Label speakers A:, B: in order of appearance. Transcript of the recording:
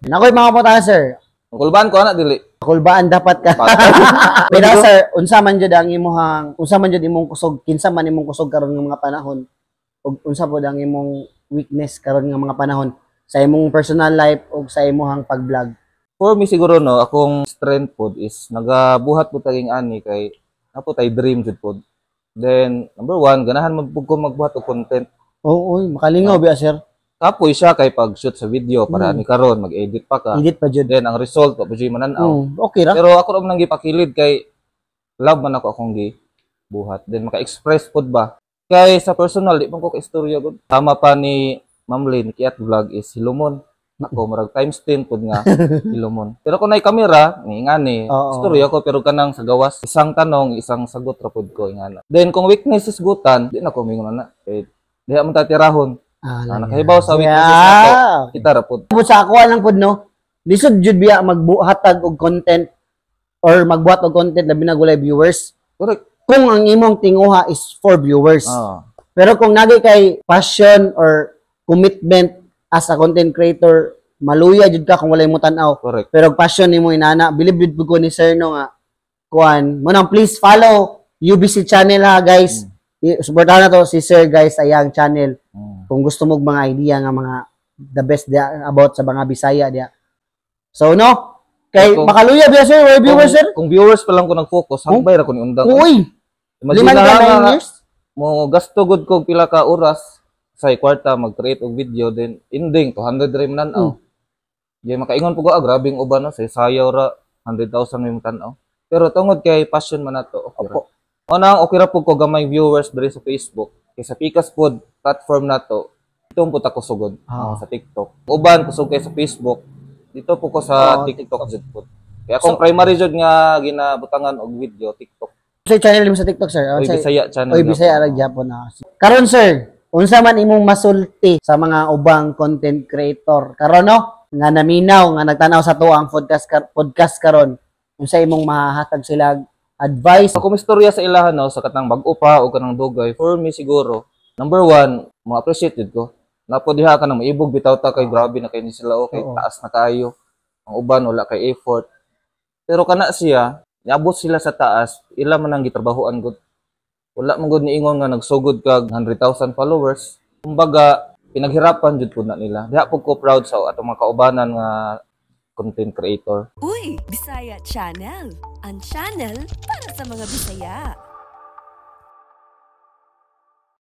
A: Nakoy mga putana sir.
B: Kulbaan ko ana dili.
A: Kulbaan dapat ka. Pero sir, unsa man jud ang imong kusog, kinsa man imong kusog karon nga mga panahon? Ug unsa pod ang imong weakness karon nga mga panahon sa imong personal life ug sa imong pag-vlog?
B: For me siguro no, akong strength pod is nagabuhat po taging ani kay napo tay dream jud pod. Then number one, ganahan ko magbuhat og content.
A: Oo, makalingaw biya sir.
B: Kapoy siya kay pag-shoot sa video para ni karon mag-edit pa ka.
A: Edit pa jud.
B: Then ang result wa jud mananaw.
A: Okay ra.
B: Pero ako ra man gipakilid kay love man ako akong buhat. Then maka-express pod ba. Kay sa personal di man ko ka-istorya gud. Tama pa ni Ma'am Lynn Kiat Vlog is Hilomon. Ako marag times 10 pod nga Hilomon. Pero kung nay kamera, ngani istorya ko pero kanang sa gawas isang tanong, isang sagot ra pod ko ingana. Then kung weakness is gutan, di na ko mingon na. Eh, diha man ta tirahon. Nakahibaw sa weaknesses nato, kita ra pod.
A: Sa ako lang pod no. Lisod jud biya magbuhatag og content or magbuhat og content labi na gulay viewers.
B: Correct.
A: Kung ang imong tinguha is for viewers. Pero kung nagay kay passion or commitment as a content creator, maluya jud ka kung walay mo tan-aw.
B: Correct.
A: Pero passion nimo inana, believe jud ko ni sir no nga kuan. Mo nang please follow UBC channel ha guys. Suportahan na to si sir guys sa iyang channel. Kung gusto mo mga idea nga mga the best dia about sa mga Bisaya dia. So no, kay makaluya biya sir, or viewers sir.
B: Kung viewers pa lang ko nag-focus, hambay ra ko ni undang.
A: Uy.
B: Imagine na mo gasto gud kog pila ka oras sa kwarta mag-create og video then ending 200 rim nan-aw. Di makaingon po ko grabing uban no say sayaw ra 100,000 may tan-aw. Pero tungod kay passion man nato, okay ra. Unang okay ra po ko gamay viewers diri sa Facebook. Kay sa Pikas pod platform nato, itong po ta kusugod sa TikTok. Uban kusog kay sa Facebook, dito po ko sa TikTok jud pod. Kaya akong primary jud nga ginabutangan og video TikTok.
A: Sa channel mo sa TikTok sir?
B: Oy Bisaya channel.
A: Oy Bisaya ra gyapon na. Karon sir, unsa man imong masulti sa mga ubang content creator karon no? Nga naminaw nga nagtanaw sa to ang podcast karon. Unsa imong mahahatag sila advice?
B: Kung istorya sa ilahan no, sa katang bag-o pa o kanang dugay, for me siguro, number one, ma-appreciate jud ko. Napo diha ka nang maibog bitaw ta kay grabe na kay ni sila okay, taas na kayo. Ang uban wala kay effort. Pero kana siya, niabot sila sa taas, ila man ang gitrabahoan gud. Wala man gud niingon nga nagsugod kag 100,000 followers. Kumbaga, pinaghirapan jud pud na nila. Diha pud ko proud sa atong mga kaubanan nga content creator.
C: Uy, Bisaya Channel. Ang channel para sa mga Bisaya.